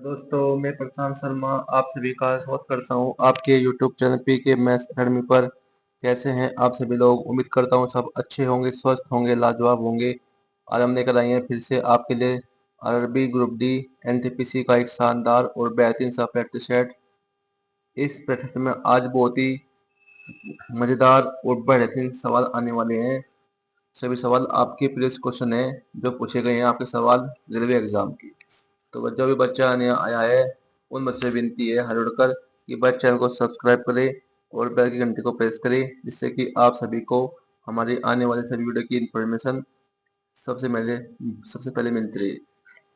दोस्तों, मैं प्रशांत शर्मा आप सभी का स्वागत करता हूं आपके YouTube चैनल पी के मैथ्स अकेडमी पर। कैसे हैं आप सभी लोग? उम्मीद करता हूं सब अच्छे होंगे, स्वस्थ होंगे, लाजवाब होंगे। आज हम लेकर आए हैं फिर से आपके लिए आरआरबी ग्रुप डी एनटीपीसी का एक शानदार और बेहतरीन सा प्रैक्टिस सेट। इस प्रैक्टिस में आज बहुत ही मज़ेदार और बेहतरीन सवाल आने वाले हैं। सभी सवाल आपके प्रीवियस क्वेश्चन है जो पूछे गए हैं आपके सवाल रेलवे एग्जाम की। तो जो भी बच्चा नया आया है उन बच्चे से विनती है हाथ जोड़कर कि बस चैनल को सब्सक्राइब करें और बेल की घंटी को प्रेस करें, जिससे कि आप सभी को हमारी आने वाले सभी वीडियो की इन्फॉर्मेशन सबसे पहले मिलती रहे।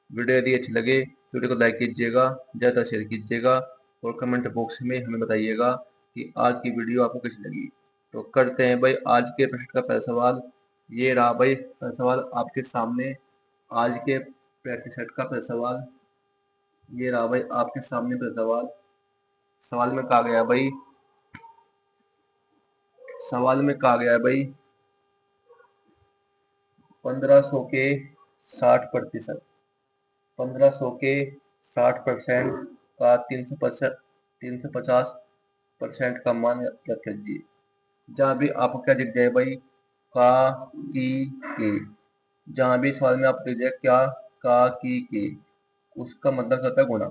वीडियो यदि अच्छी लगे तो वीडियो को लाइक कीजिएगा, ज़्यादा शेयर कीजिएगा और कमेंट बॉक्स में हमें बताइएगा कि आज की वीडियो आपको कैसी लगी। तो करते हैं भाई आज के प्रश्न का पहला सवाल। ये रहा भाई पहला सवाल आपके सामने। आज के प्रैक्टिस सेट का पहला सवाल ये रहा भाई आपके सामने पहला सवाल। सवाल में कहा गया भाई 1500 के 60%, 1500 के 60% का 350% का मान रख लीजिए। जहाँ भी आपको क्या दिख जाए भाई का की के, जहाँ भी सवाल में आपको दिख जाए क्या का की के, उसका मतलब होता है गुणा।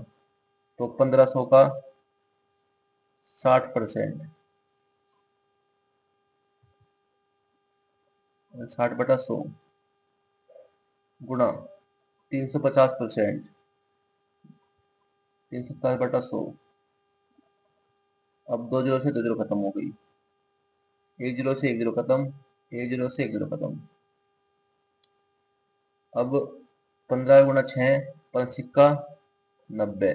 तो 1500 का 60%, 60/100 गुणा 350%, 350/100। अब दो जीरो से दो जीरो खत्म हो गई, एक जीरो से एक जीरो खत्म, एक जीरो से एक जीरो खत्म। अब 15 × 6 5 90,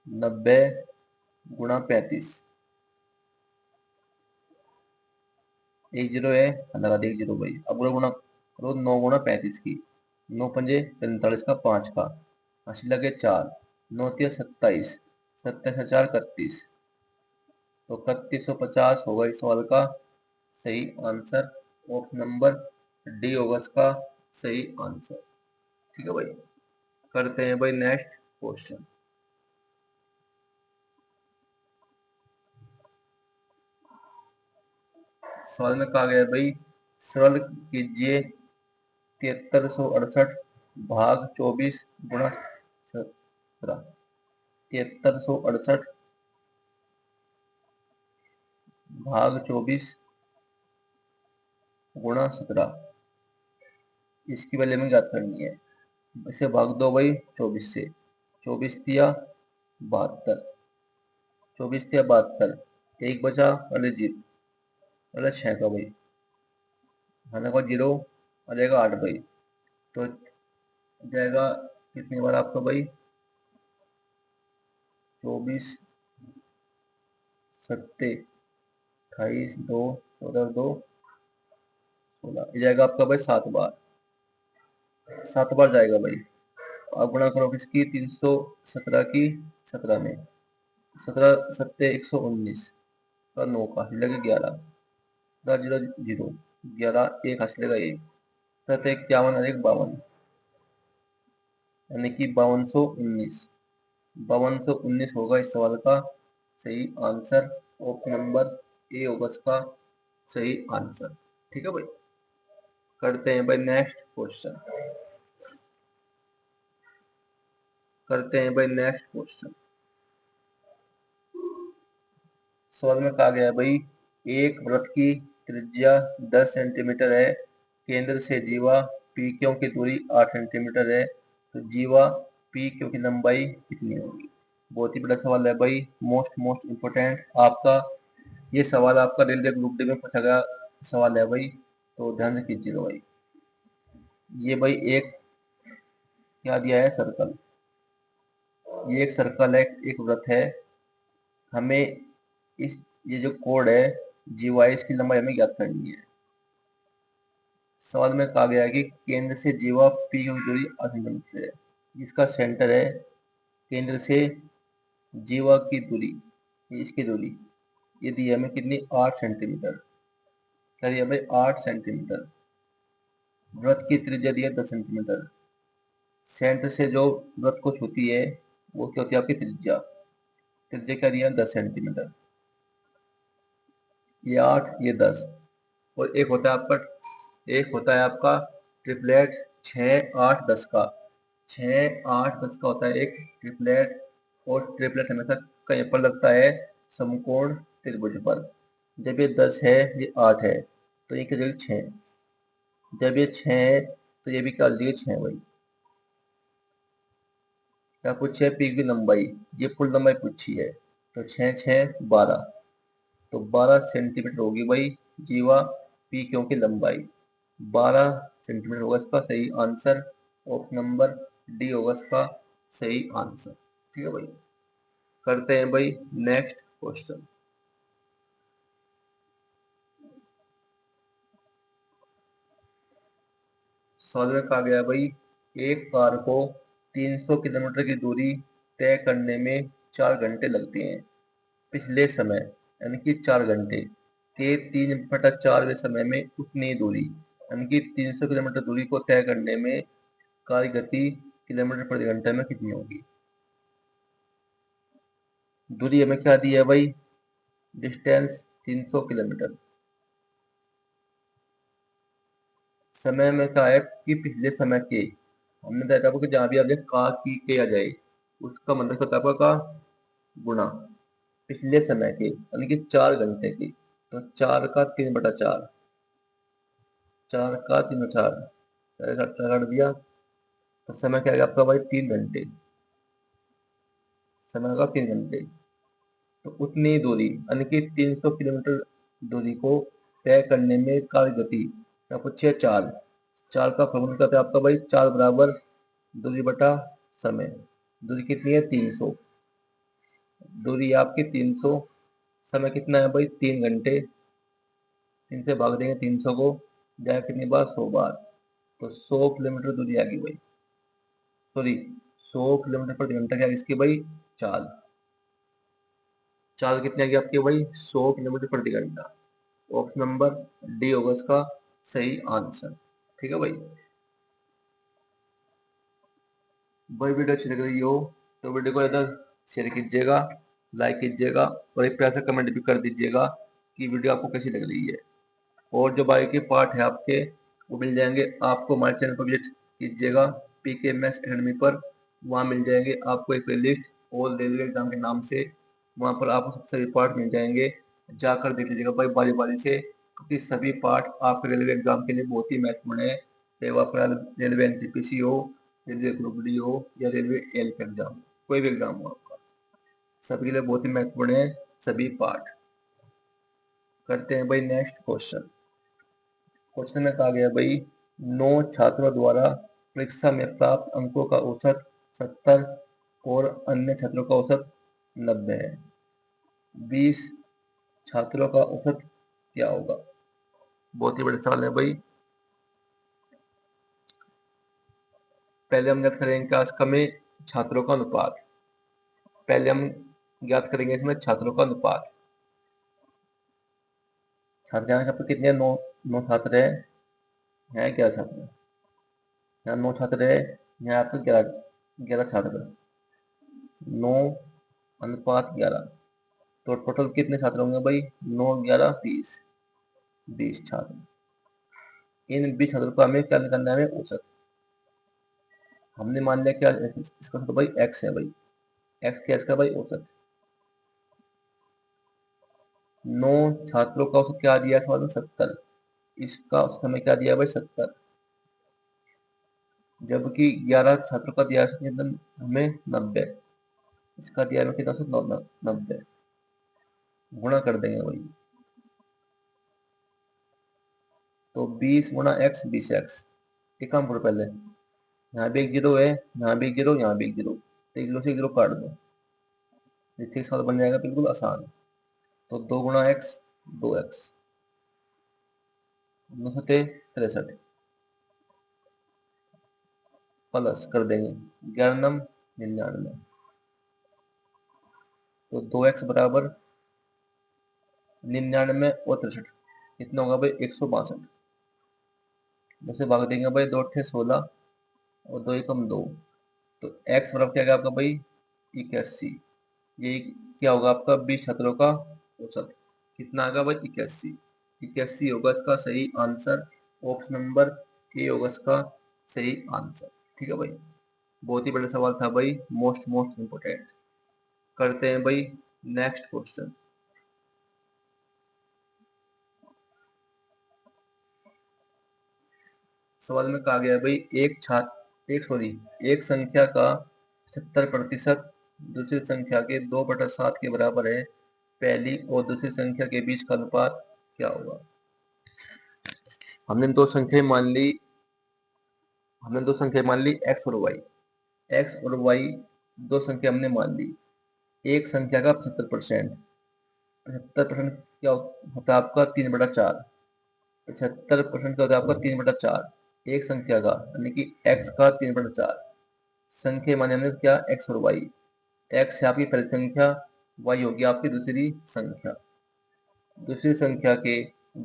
90 × 35, एक जीरो है लगा दे एक जीरो भाई। अब गुणा करो 9 × 35 की, 9 पंजे 45 का 5 का 80 लगे 4, 9 3 27, 27 4 31। तो 3150 होगा इस सवाल का सही आंसर। ऑप्शन नंबर डी होगा इसका सही आंसर। ठीक है भाई, करते हैं भाई नेक्स्ट क्वेश्चन। सवाल में कहा गया भाई सरल कीजिए 7368 भाग 24 गुणा 17। 7368 भाग 24 गुणा 17, इसकी वैल्यू हमें ज्ञात करनी है। इसे भाग दो भाई 24 से, 24 दिया 72, 24 दिया 72, एक बचा अरे जीरो, अरे 6 का भाई खाने का जीरो आ जाएगा 8 भाई। तो जाएगा कितनी बार आपका भाई 24 सत्ते 28 2 14 2 16, ये जाएगा आपका भाई 7 बार, 7 बार जाएगा भाई। आप गुणा करो किसकी 317 की 17 में, 17 सत्ते 119 का 9 का लगे 11, 0 0 11 एक हासिल लेगा 1, 7 51 और 1 52, यानी कि 5219, 5219 होगा इस सवाल का सही आंसर। ऑप्शन नंबर ए होगा इसका सही आंसर। ठीक है भाई, करते हैं भाई नेक्स्ट क्वेश्चन। सवाल में कहा गया है भाई एक वृत्त की त्रिज्या 10 सेंटीमीटर है, केंद्र से जीवा पी क्यू की दूरी 8 सेंटीमीटर है, तो जीवा पी क्यू की लंबाई कितनी होगी? बहुत ही बड़ा सवाल है भाई, मोस्ट इम्पोर्टेंट आपका ये सवाल आपका रेलवे ग्रुप डी में पूछा गया सवाल है भाई, तो ध्यान से कीजिएगा भाई। ये भाई एक क्या दिया है सर्कल, ये एक सर्कल है, एक वृत्त है। हमें इस ये जो कोड है जी वाई इसकी लंबाई हमें ज्ञात करनी है। सवाल में कहा गया है कि केंद्र से जीवा पी की दूरी 8 सेंटीमीटर है, इसका सेंटर है, केंद्र से जीवा की दूरी, इसकी दूरी ये दी है हमें कितनी 8 सेंटीमीटर, क्या दिया भाई 8 सेंटीमीटर। वृत्त की त्रिज्या दी है 10 सेंटीमीटर, सेंटर से जो वृत्त को छूती है वो क्या होती है आपकी त्रिज्या। त्रिज्या क्या दिया 10 सेंटीमीटर। ये 8 ये 10। और एक होता है आपका ट्रिपलेट 6 8 10 का। 6 8 10 का होता है एक ट्रिपलेट। और ट्रिपलेट हमेशा कहीं पर लगता है समकोण त्रिभुज पर। जब ये 10 है ये 8 है तो ये क्या जगह 6। जब ये 6 है तो ये भी क्या लीजिए 6 भाई। क्या पूछी है पीक की लंबाई। ये कुल लंबाई पूछी है तो 6 6 12। तो 12 सेंटीमीटर होगी भाई जीवा पी क्योंकि लंबाई 12 सेंटीमीटर होगा इसका सही आंसर। ऑप्शन नंबर डी होगा इसका सही आंसर। ठीक है भाई। करते हैं भाई नेक्स्ट क्वेश्चन। सवाल में कहा गया भाई एक कार को 300 किलोमीटर की दूरी तय करने में 4 घंटे लगते हैं। पिछले समय यानी कि 4 घंटे के 3/4वें समय में उतनी दूरी यानी कि 300 किलोमीटर दूरी को तय करने में कार की गति किलोमीटर प्रति घंटे में कितनी होगी। दूरी हमें क्या दी है भाई डिस्टेंस 300 किलोमीटर। समय में क्या है कि पिछले समय के हमने बताया था कि जहां भी आपने का की आ जाए उसका मतलब होता है आपका गुणा पिछले समय के यानी कि 4 घंटे की। तो 4 का 3/4 4 का 3/4 काट दिया तो समय क्या आएगा आपका भाई 3 घंटे। समय का 3 घंटे। तो उतनी दूरी यानी कि 300 किलोमीटर दूरी को तय करने में कार गति क्या पूछिए 4। 4 का फॉर्मूला क्या था आपका भाई 4 बराबर दूरी बटा समय। दूरी कितनी है 300। दूरी आपकी 300। समय कितना है भाई 3 घंटे। 3 से भाग देंगे 300 को जाए कितनी बार 100 बार। तो 100 किलोमीटर दूरी आ गई भाई। सॉरी 100 किलोमीटर प्रति घंटा क्या इसकी भाई चाल। चाल कितनी आ गई आपकी भाई 100 किलोमीटर प्रति घंटा। ऑप्शन नंबर डी होगा इसका सही आंसर। ठीक है भाई। भाई वीडियो अच्छी लग रही हो तो वीडियो को इधर शेयर कीजिएगा लाइक कीजिएगा और एक प्यार से कमेंट भी कर दीजिएगा कि वीडियो आपको कैसी लग रही है। और जो बाकी के पार्ट है आपके वो मिल जाएंगे आपको हमारे चैनल पर विजिट कीजिएगा पीके मैथ्स एकेडमी पर। वहाँ मिल जाएंगे आपको एक प्लेलिस्ट और रेलवे एग्जाम के नाम से। वहाँ पर आपको सभी पार्ट मिल जाएंगे जाकर देख लीजिएगा भाई बारी बारी से क्योंकि सभी पार्ट आपके रेलवे एग्जाम के लिए बहुत ही महत्वपूर्ण है। चाहे वो आपका रेलवे एनटीपीसी हो रेलवे ग्रुप डी हो या रेलवे एल का एग्जाम कोई भी एग्जाम हो आपका सभी के लिए बहुत ही महत्वपूर्ण है सभी पार्ट। करते हैं भाई नेक्स्ट क्वेश्चन। क्वेश्चन में कहा गया भाई 9 छात्रों द्वारा परीक्षा में प्राप्त अंकों का औसत 70 और अन्य छात्रों का औसत 90 है। 20 छात्रों का औसत क्या होगा। बहुत ही बड़े सवाल है भाई। पहले हम ज्ञात करेंगे क्या इसका में छात्रों का अनुपात। पहले हम ज्ञात करेंगे इसमें छात्रों का अनुपात। छात्र यहाँ पर कितने 9 छात्र है 11 छात्र। यहाँ 9 छात्र है यहाँ आपके 11 छात्र। 9 अनुपात 11 तो टोटल कितने छात्र होंगे भाई 9 11 20। 20 छात्र। इन 20 छात्रों का हमें क्या निकालना है हमें औसत। हमने मान लिया क्या इसका तो भाई एक्स है भाई। एक्स क्या इसका भाई औसत। 9 छात्रों का औसत क्या दिया सवाल में 70। इसका औसत हमें क्या दिया भाई 70। जबकि 11 छात्रों का दिया हमें 90। इसका दिया हमें कितना औसत 90। गुणा कर देंगे भाई तो 20 गुणा एक्स 20x। एक काम करो पहले यहाँ भी एक जीरो है यहाँ भी एक जीरो यहाँ भी एक जीरो तो एक जीरो से एक जीरो काट दो जिससे साथ बन जाएगा बिल्कुल आसान। तो 2 गुणा एक्स 2x 963 प्लस कर देंगे 11 नम 99। तो 2x बराबर 99 और 63 कितना होगा भाई 162। जैसे भाग देंगे भाई 2 8 16 और 2 एकम 2, तो x बराबर क्या आएगा आपका भाई 81। ये क्या होगा आपका 20 छात्रों का औसत कितना आएगा भाई 81। 81 होगा इसका सही आंसर। ऑप्शन नंबर ए होगा इसका सही आंसर। ठीक है भाई, बहुत ही बड़ा सवाल था भाई, मोस्ट मोस्ट इम्पोर्टेंट। करते हैं भाई नेक्स्ट क्वेश्चन। सवाल में कहा गया है भाई एक संख्या का 70% दूसरी संख्या के 2/7 के बराबर है, पहली और दूसरी संख्या के बीच का अनुपात क्या होगा। हमने दो संख्या मान ली x और y। x और y दो संख्या हमने मान ली। एक संख्या का 75%, 75% क्या होता है आपका 3/4। 75% क्या होता है आपका 3/4 एक संख्या का, यानी कि x का 3/4। संख्या माने हमने क्या x और y। x है आपकी पहली संख्या, y होगी आपकी दूसरी संख्या। दूसरी संख्या के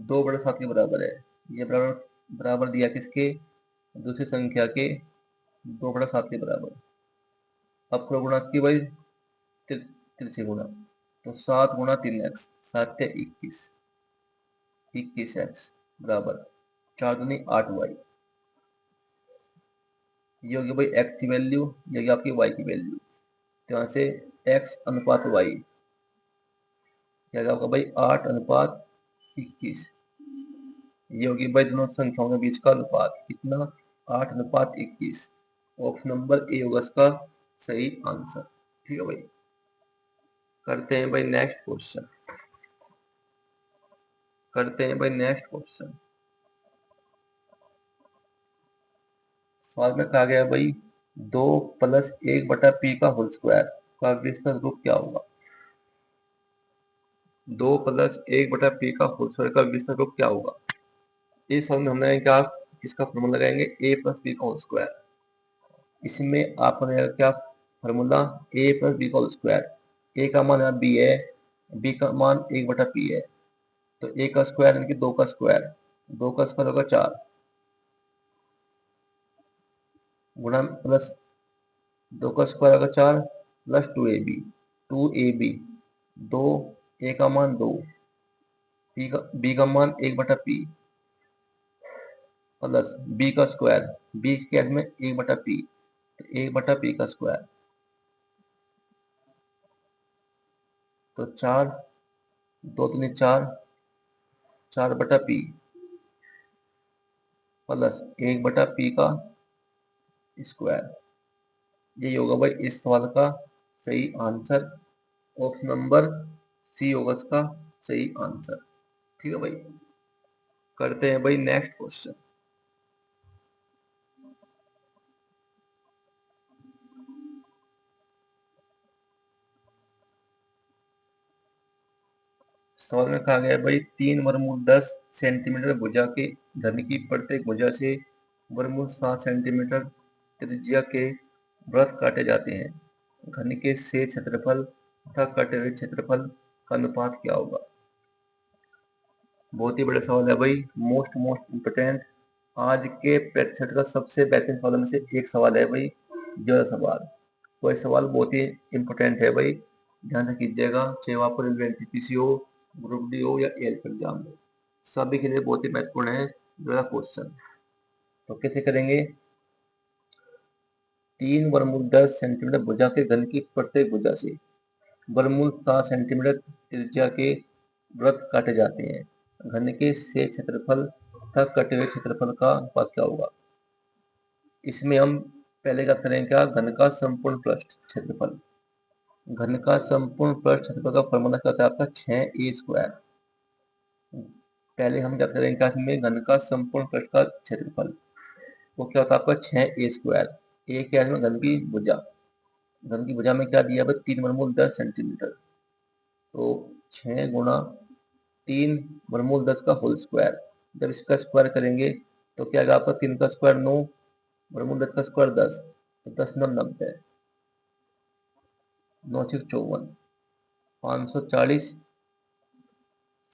2/7 के बराबर है। ये बराबर बराबर दिया किसके, दूसरी संख्या के 2/7 के बराबर। अब करो गुणा इसकी भाई तिरछे गुणा, तो 7 गुणा 3x, 7 21, 21x बराबर 4 दूनी 8y। ये होगी भाई x की वैल्यू, ये होगी आपकी y की वैल्यू। तो यहाँ से x अनुपात y क्या होगा भाई 8:21। ये होगी भाई दोनों संख्याओं के बीच का अनुपात कितना 8:21। ऑप्शन नंबर ए होगा इसका सही आंसर। ठीक है भाई, करते हैं भाई नेक्स्ट क्वेश्चन। सवाल में कहा गया भाई 2+1/p का होल स्क्वायर का विस्तृत रूप क्या होगा। 2+1/p का होल स्क्वायर का विस्तृत रूप क्या होगा। इस सवाल में हमने क्या इसका फॉर्मूला लगाएंगे a+b का होल स्क्वायर। इसमें आपका रहेगा क्या फॉर्मूला a+b का होल स्क्वायर। a का मान यहाँ b है, b का मान 1/p है, तो a का स्क्वायर यानी कि 2 का स्क्वायर, 2 का स्क्वायर होगा 4 गुणा प्लस 2 का स्क्वायर होगा 4 प्लस 2ab 2 a का मान 2, b का मान 1/p प्लस b का स्क्वायर, b के में 1/p, तो 1/p का स्क्वायर, तो 4 2 दूनी 4, 4/p प्लस 1/p का स्क्वायर। यही होगा भाई इस सवाल का सही आंसर। ऑप्शन नंबर सी होगा इसका सही आंसर। ठीक है भाई, करते हैं भाई नेक्स्ट क्वेश्चन। सवाल में कहा गया है भाई 3 वर्गमूल 10 सेंटीमीटर भुजा के घन की प्रत्येक भुजा से वर्गमूल 7 सेंटीमीटर त्रिज्या के वृत्त काटे जाते हैं। घन के से क्षेत्रफल तथा कटे हुए क्षेत्रफल का अनुपात क्या होगा। बहुत ही बड़ा सवाल है भाई, मोस्ट मोस्ट इम्पोर्टेंट। आज के प्रेक्षक का सबसे बेहतरीन सवाल में से एक सवाल है भाई, यह सवाल। कोई सवाल बहुत ही इम्पोर्टेंट है भाई, ध्यान से कीजिएगा, चाहे वहाँ पर एनटीपीसी हो, ग्रुप डी हो या एल एग्जाम हो, सभी के लिए बहुत ही महत्वपूर्ण है यह क्वेश्चन। तो कैसे करेंगे। 3 वर्गमूल 10 सेंटीमीटर भुजा के घन की प्रत्येक भुजा से वर्गमूल 7 सेंटीमीटर त्रिज्या के वृत्त काटे जाते हैं। घन के से क्षेत्रफल तथा कटे हुए क्षेत्रफल का अनुपात क्या होगा। इसमें हम पहले क्या करें, क्या घन का संपूर्ण पृष्ठ क्षेत्रफल। घन का संपूर्ण पृष्ठ क्षेत्रफल का फॉर्मूला क्या होता है आपका 6a²। पहले हम क्या करेंगे, क्या इसमें घन का संपूर्ण पृष्ठ का क्षेत्रफल वो क्या होता है आपका 6a²। ए क्या है घन की भुजा, घन की भुजा में क्या दिया भाई 3 वर्गमूल 10 सेंटीमीटर, तो 6 गुणा 3 वर्गमूल 10 का होल स्क्वायर। जब इसका स्क्वायर करेंगे तो क्या आएगा आपका 3 का स्क्वायर 9, वर्गमूल 10 का स्क्वायर 10, तो 10 9 90, 9 54, 540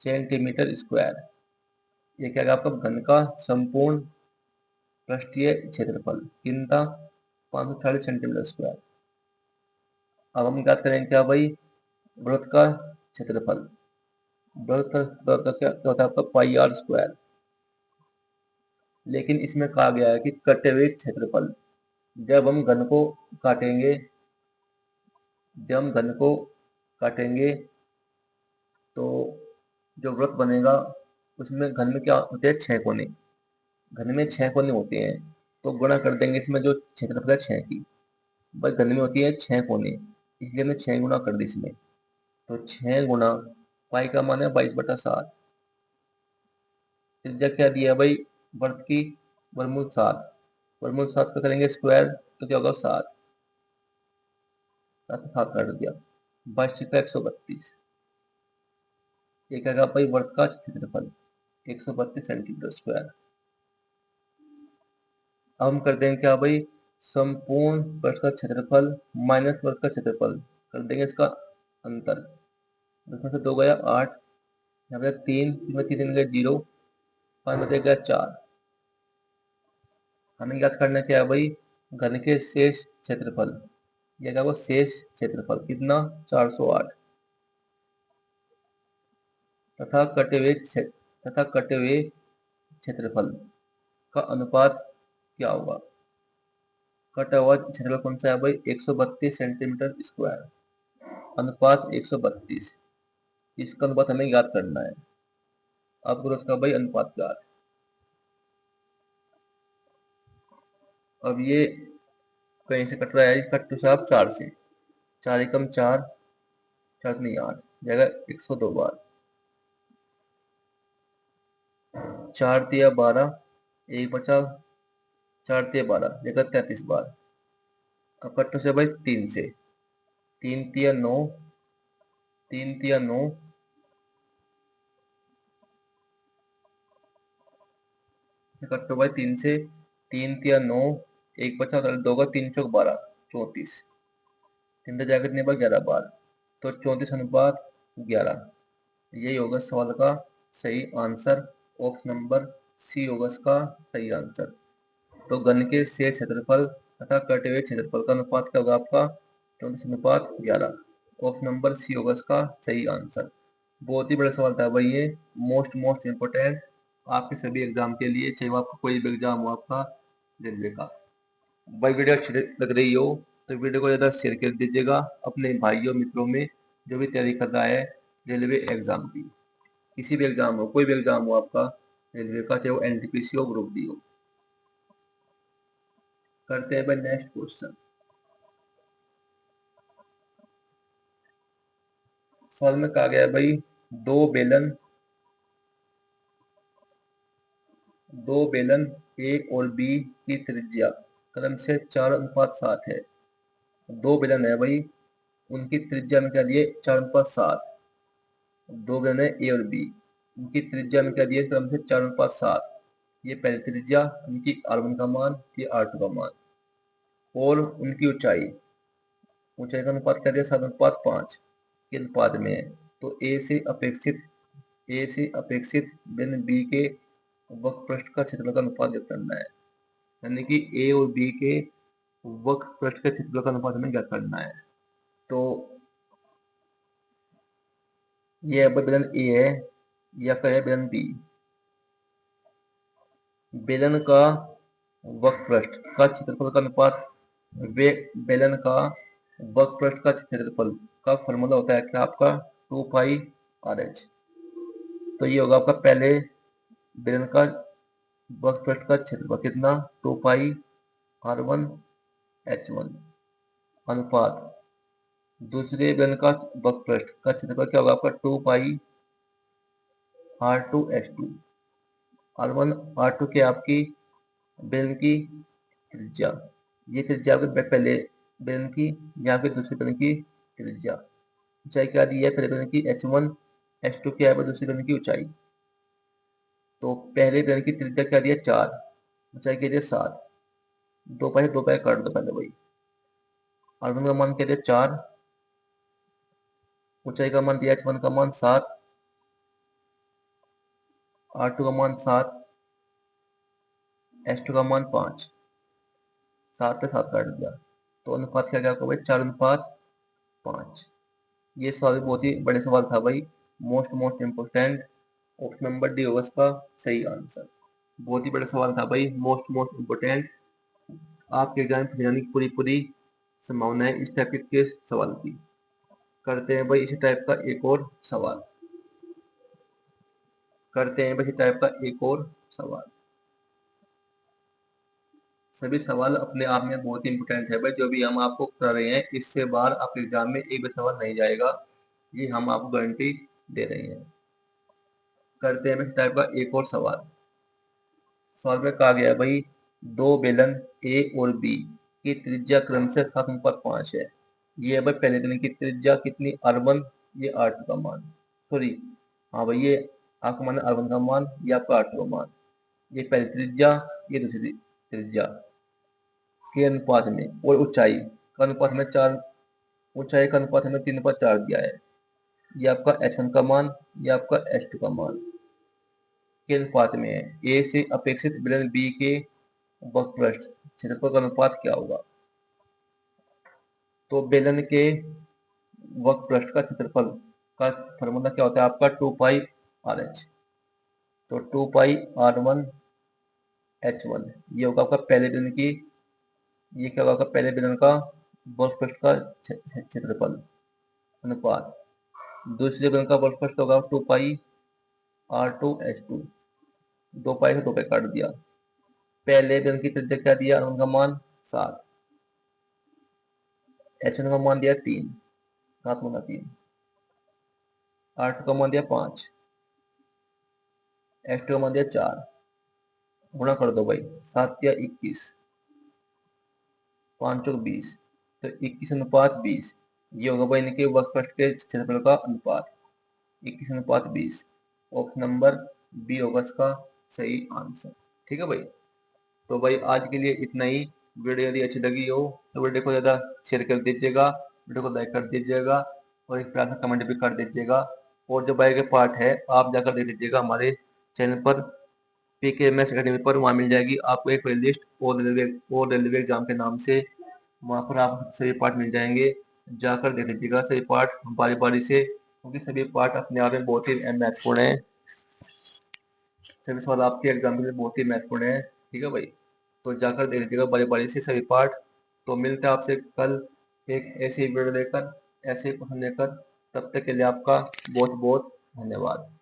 सेंटीमीटर स्क्वायर। ये क्या आएगा आपका घन का संपूर्ण पृष्ठीय क्षेत्रफल कितना 540 सेंटीमीटर स्क्वायर। अब हम क्या करेंगे क्या भाई, वृत्त का क्षेत्रफल, वृत्त का क्या होता है आपका पाई आर स्क्वायर। लेकिन इसमें कहा गया है कि कटे हुए क्षेत्रफल, जब हम घन को काटेंगे, जब हम घन को काटेंगे तो जो वृत्त बनेगा उसमें घन में क्या होते हैं, 6 कोने। घन में 6 कोने होते हैं, तो गुणा कर देंगे इसमें जो क्षेत्रफल है 6 की। बस घन में होती है 6 कोने, इसलिए हमने 6 गुना कर दी इसमें। तो 6 गुना पाई का मान है 22/7। त्रिज्या क्या दिया है भाई, वृत्त की वर्गमूल 7। वर्गमूल 7 का करेंगे स्क्वायर तो क्या होगा 7, 7 7 काट दिया, 22 का 132। ये क्या भाई, वर्ग का क्षेत्रफल 132 सेंटीमीटर स्क्वायर। अब हम कर देंगे क्या भाई, संपूर्ण वर्ग का क्षेत्रफल माइनस वर्ग का क्षेत्रफल, कर देंगे इसका अंतर। इसमें से 2 गया 8, यहाँ पे 3 में 3 गया 0, 5 में गया 4। हमें याद करना क्या है भाई, घन के शेष क्षेत्रफल, यह क्या वो शेष क्षेत्रफल कितना 408, तथा कटे हुए क्षेत्रफल का अनुपात क्या होगा। कटा हुआ क्षेत्रफल कौन सा है भाई, 132 सेंटीमीटर स्क्वायर, अनुपात 132। इसका अनुपात हमें याद करना है। अब करो उसका भाई अनुपात याद। अब ये कहीं से कट रहा है, कट तो साहब 4 से, 4 एकम 4, 4 नहीं 8 जाएगा 102 बार, 4 तिया 12, एक बचा 4 तिया 12 जाएगा 33 बार। अब कट्टो से भाई 3 से, 3 तिया 9, 3 तिया 9, कट्टो भाई 3 से, 3 तिया 9, एक बचा 2 का 3 चौक 12, 34, 3 जाएगा कितने बार 11 बार, तो 34 अनुपात 11। यही होगा सवाल का सही आंसर। ऑप्शन नंबर सी होगा इसका सही आंसर। तो घन के शेष क्षेत्रफल तथा कटे हुए क्षेत्रफल का अनुपात क्या होगा आपका 34:11। ऑप्शन नंबर सी होगा इसका सही आंसर। बहुत ही बड़ा सवाल था भाई ये, मोस्ट इम्पोर्टेंट आपके सभी एग्जाम के लिए, चाहे वो आपका कोई भी एग्जाम हो आपका रेलवे का। भाई वीडियो अच्छी लग रही हो तो वीडियो को ज़्यादा शेयर कर दीजिएगा अपने भाइयों मित्रों में, जो भी तैयारी कर रहा है रेलवे एग्जाम की। किसी भी एग्जाम हो, कोई भी एग्जाम हो आपका रेलवे का, चाहे वो एनटीपीसी हो, ग्रुप डी हो। करते हैं भाई नेक्स्ट क्वेश्चन। सवाल में कहा गया है भाई, दो बेलन ए और बी की त्रिज्या क्रम से 4:7 है। दो बेलन है भाई, उनकी त्रिज्या में क्या दिए 4:7। दो बेलन है ए और बी, उनकी त्रिज्या में क्या दिए क्रम से 4:7। ये पहली त्रिज्या, उनकी R1 का मान, ये R2 का मान, और उनकी ऊंचाई का अनुपात क्या दिया 7:5 के अनुपात में है। तो ए से अपेक्षित बिंदु बी के वक्र पृष्ठ का क्षेत्रफल का अनुपात ज्ञात करना है। यानी कि ए और बी के वक्र पृष्ठ के क्षेत्रफल का अनुपात हमें ज्ञात करना है। तो ये बेलन ए है, या कहे बेलन बी। बेलन का वक्र पृष्ठ का क्षेत्रफल का अनुपात, वे बेलन का वक्र पृष्ठ का क्षेत्रफल का फॉर्मूला होता है क्या आपका 2πr/h। तो ये होगा आपका पहले बेलन का वक्र पृष्ठ का क्षेत्रफल कितना 2πr1h1 अनुपात दूसरे बेलन का वक्र पृष्ठ का क्षेत्रफल क्या होगा आपका 2πr2h2। R1 R2 के आपकी बेलन की त्रिज्या, ये त्रिज्या आपके पहले बेलन की, यहाँ पे दूसरे बेलन की त्रिज्या। ऊंचाई क्या दी है पहले बेलन की h1, h2 क्या है दूसरे बेलन की ऊंचाई। तो पहले बेलन की त्रिज्या क्या दिया 4, ऊंचाई क्या दिया 7, दो पाए काट दो पहले भाई। R1 का मान क्या दिया 4, ऊंचाई का मान दिया h1 का मान 7, R2 का मान 7, H2 का मान 5, 7 से 7 काट दिया, तो अनुपात क्या होगा भाई 4:5। ये सवाल बहुत ही बड़े सवाल था भाई, most important. Option number D होगा इसका सही आंसर। बहुत ही बड़ा सवाल था भाई, मोस्ट इम्पोर्टेंट। आपके एग्जाम में जाने की पूरी पूरी संभावना है इस टाइप के सवाल की। करते हैं भाई इसी टाइप का एक और सवाल, सभी सवाल अपने आप में बहुत ही इंपोर्टेंट है भाई, जो भी हम आपको करा रहे हैं इससे बाहर आपके एग्जाम में एक भी सवाल नहीं जाएगा, ये हम आपको गारंटी दे रहे हैं। करते हैं इस टाइप का एक और सवाल। सवाल में कहा गया भाई दो बेलन ए और बी की त्रिज्या क्रम से 7:5 है। ये है भाई पहले बेलन की त्रिज्या कितनी, R1, ये R2 का मान, सॉरी हाँ भाई ये आपका मान R1 का मान, ये आपका R2 का मान, ये पहली त्रिज्या, ये दूसरी त्रिज्या के अनुपात में, और ऊंचाई का अनुपात में 4, ऊंचाई का अनुपात हमें 3:4 दिया है। ये आपका H1 का मान, ये आपका H2 का मान के अनुपात में है। ए से अपेक्षित बेलन बी के वक्रपृष्ठ क्षेत्रफल का अनुपात क्या होगा। तो बेलन के वक्रपृष्ठ का क्षेत्रफल का फॉर्मूला क्या होता है आपका 2πRh। तो 2πR1H1 ये होगा आपका पहले बेलन की, ये क्या होगा पहले बेलन का वक्रपृष्ठ का क्षेत्रफल अनुपात, दूसरे बेलन का वक्रपृष्ठ होगा 2πR2H2, 2π से 2π काट दिया। पहले बेलन की त्रिज्या क्या दिया, R1 का मान 7, H1 का मान दिया 3, 7 गुना 3, R2 का मान दिया 5, H2 का मान दिया 4, गुणा कर दो भाई, 7 या 21, 5 चौक 20, तो 21:20 ये होगा भाई इनके वक्रपृष्ठ के क्षेत्रफल का अनुपात, 21:20। ऑप्शन नंबर बी होगा इसका सही आंसर। ठीक है भाई, तो भाई आज के लिए इतना ही। वीडियो यदि अच्छी लगी हो तो वीडियो को ज़्यादा शेयर कर दीजिएगा, वीडियो को लाइक कर दीजिएगा और एक प्यार से कमेंट भी कर दीजिएगा। और जो बायो के पार्ट है आप जाकर देख लीजिएगा हमारे चैनल पर, PKMS अकेडमी पर, वहाँ मिल जाएगी आपको एक प्लेलिस्ट और रेलवे एग्जाम के नाम से, वहाँ पर आप सभी पार्ट मिल जाएंगे, जाकर देख लीजिएगा सभी पार्ट बारी बारी से, क्योंकि सभी पार्ट अपने आप में बहुत ही महत्वपूर्ण है, सभी सवाल आपके एग्जाम के लिए बहुत ही महत्वपूर्ण है। ठीक है भाई, तो जाकर देख लीजिएगा बारी बारी से सभी पार्ट। तो मिलते हैं आपसे कल एक ऐसी वीडियो लेकर, ऐसे क्वेश्चन लेकर, तब तक के लिए आपका बहुत बहुत धन्यवाद।